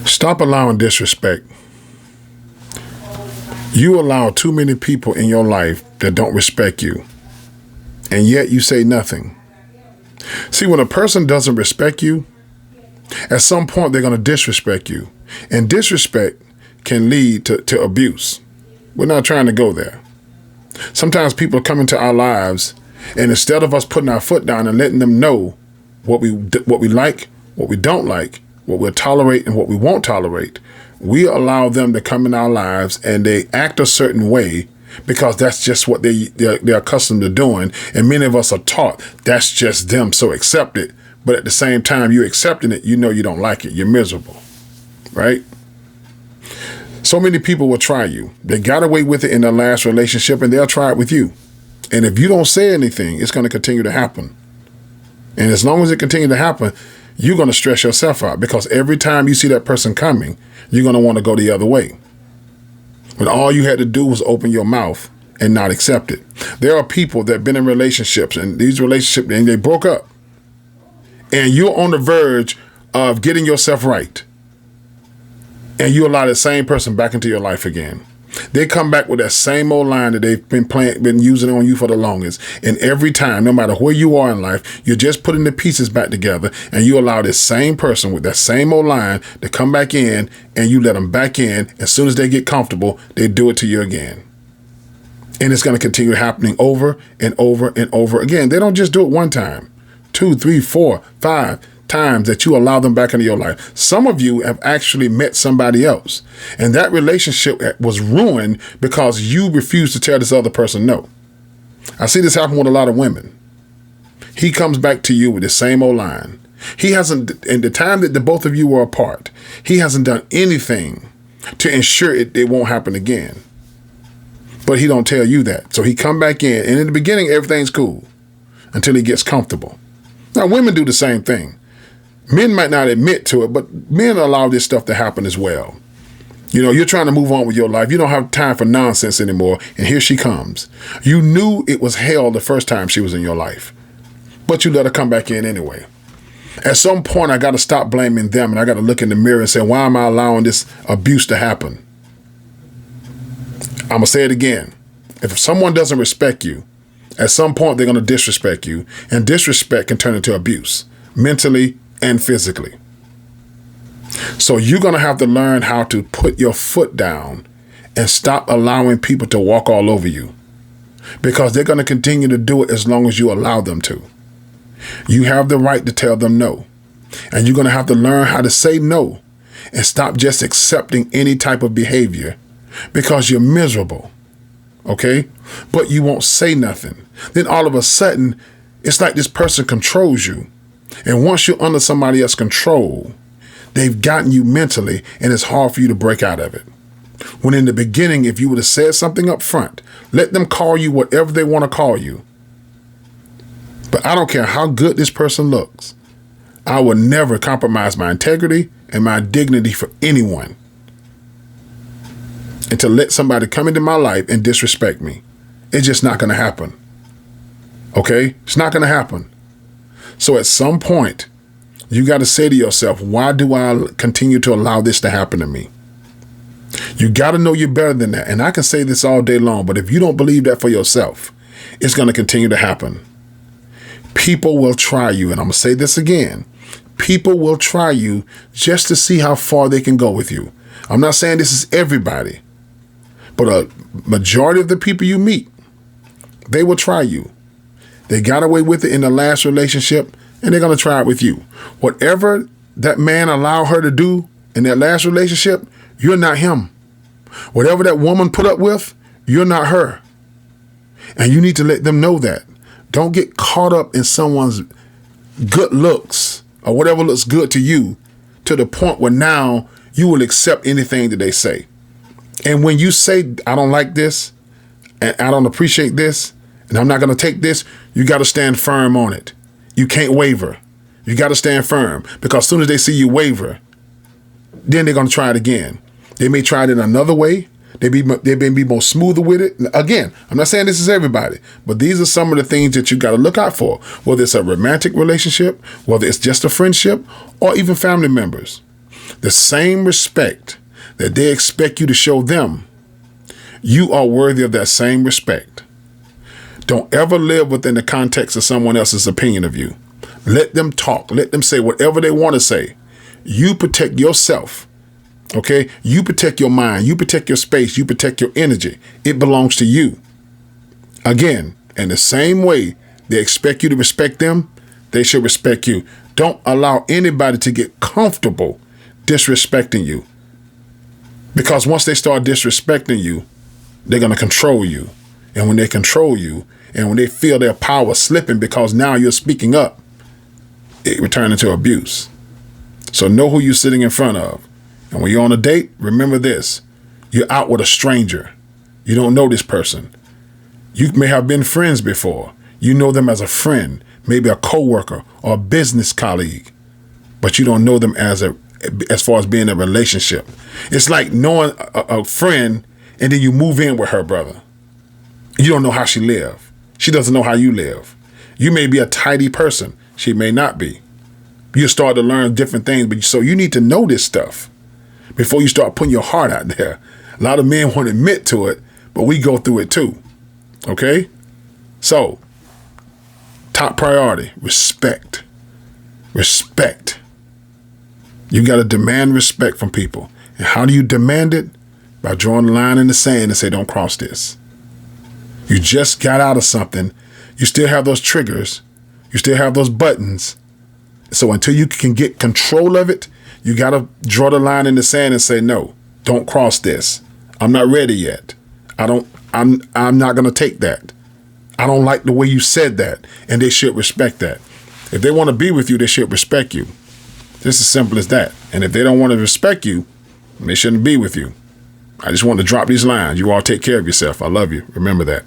Stop allowing disrespect. You allow too many people in your life that don't respect you, and yet you say nothing. See, when a person doesn't respect you, at some point they're going to disrespect you, and disrespect can lead to abuse. We're not trying to go there. Sometimes people come into our lives, and instead of us putting our foot down and letting them know what we like, what we don't like, what we'll tolerate and what we won't tolerate, we allow them to come in our lives and they act a certain way because that's just what they're accustomed to doing. And many of us are taught that's just them, so accept it. But at the same time, you're accepting it, you know you don't like it. You're miserable, right? So many people will try you. They got away with it in their last relationship and they'll try it with you. And if you don't say anything, it's going to continue to happen. And as long as it continues to happen, you're going to stress yourself out because every time you see that person coming, you're going to want to go the other way. When all you had to do was open your mouth and not accept it. There are people that have been in relationships and these relationships, and they broke up. And you're on the verge of getting yourself right. And you allow the same person back into your life again. They come back with that same old line that they've been using on you for the longest. And every time, no matter where you are in life, you're just putting the pieces back together and you allow this same person with that same old line to come back in and you let them back in. As soon as they get comfortable, they do it to you again. And it's going to continue happening over and over and over again. They don't just do it one time, 2, 3, 4, 5 times that you allow them back into your life. Some of you have actually met somebody else and that relationship was ruined because you refused to tell this other person no. I see this happen with a lot of women. He comes back to you with the same old line. He hasn't, in the time that the both of you were apart, he hasn't done anything to ensure it won't happen again. But he don't tell you that. So he come back in and in the beginning, everything's cool until he gets comfortable. Now, women do the same thing. Men might not admit to it, but men allow this stuff to happen as well. You know, you're trying to move on with your life. You don't have time for nonsense anymore. And here she comes. You knew it was hell the first time she was in your life, but you let her come back in anyway. At some point, I got to stop blaming them and I got to look in the mirror and say, why am I allowing this abuse to happen? I'm going to say it again. If someone doesn't respect you, at some point, they're going to disrespect you, and disrespect can turn into abuse, mentally and physically. So you're going to have to learn how to put your foot down and stop allowing people to walk all over you, because they're going to continue to do it as long as you allow them to. You have the right to tell them no, and you're going to have to learn how to say no and stop just accepting any type of behavior because you're miserable. Okay? But you won't say nothing. Then all of a sudden, it's like this person controls you. And once you're under somebody else's control, they've gotten you mentally and it's hard for you to break out of it. When in the beginning, if you would have said something up front, let them call you whatever they want to call you. But I don't care how good this person looks. I will never compromise my integrity and my dignity for anyone. And to let somebody come into my life and disrespect me. It's just not going to happen. Okay? It's not going to happen. So at some point, you got to say to yourself, why do I continue to allow this to happen to me? You got to know you're better than that. And I can say this all day long, but if you don't believe that for yourself, it's going to continue to happen. People will try you. And I'm going to say this again. People will try you just to see how far they can go with you. I'm not saying this is everybody. But a majority of the people you meet, they will try you. They got away with it in the last relationship, and they're going to try it with you. Whatever that man allowed her to do in that last relationship, you're not him. Whatever that woman put up with, you're not her. And you need to let them know that. Don't get caught up in someone's good looks or whatever looks good to you to the point where now you will accept anything that they say. And when you say, I don't like this, and I don't appreciate this, and I'm not going to take this, you got to stand firm on it. You can't waver. You got to stand firm, because as soon as they see you waver, then they're going to try it again. They may try it in another way. They may be more smoother with it. Again, I'm not saying this is everybody, but these are some of the things that you got to look out for, whether it's a romantic relationship, whether it's just a friendship, or even family members. the same respect that they expect you to show them, you are worthy of that same respect. Don't ever live within the context of someone else's opinion of you. Let them talk. Let them say whatever they want to say. You protect yourself. Okay? You protect your mind. You protect your space. You protect your energy. It belongs to you. Again, in the same way they expect you to respect them, they should respect you. Don't allow anybody to get comfortable disrespecting you. Because once they start disrespecting you, they're going to control you. And when they control you, and when they feel their power slipping because now you're speaking up, it returns into abuse. So know who you're sitting in front of. And when you're on a date, remember this. You're out with a stranger. You don't know this person. You may have been friends before. You know them as a friend, maybe a coworker or a business colleague, but you don't know them as far as being a relationship. It's like knowing a friend and then you move in with her, brother. You don't know how she live. She doesn't know how you live. You may be a tidy person. She may not be. You start to learn different things, but so you need to know this stuff before you start putting your heart out there. A lot of men won't admit to it, but we go through it too. Okay? So, top priority, respect. Respect. You got to demand respect from people. And how do you demand it? By drawing a line in the sand and say, don't cross this. You just got out of something. You still have those triggers. You still have those buttons. So until you can get control of it, you got to draw the line in the sand and say, no, don't cross this. I'm not ready yet. I'm not going to take that. I don't like the way you said that. And they should respect that. If they want to be with you, they should respect you. Just as simple as that. And if they don't want to respect you, they shouldn't be with you. I just want to drop these lines. You all take care of yourself. I love you. Remember that.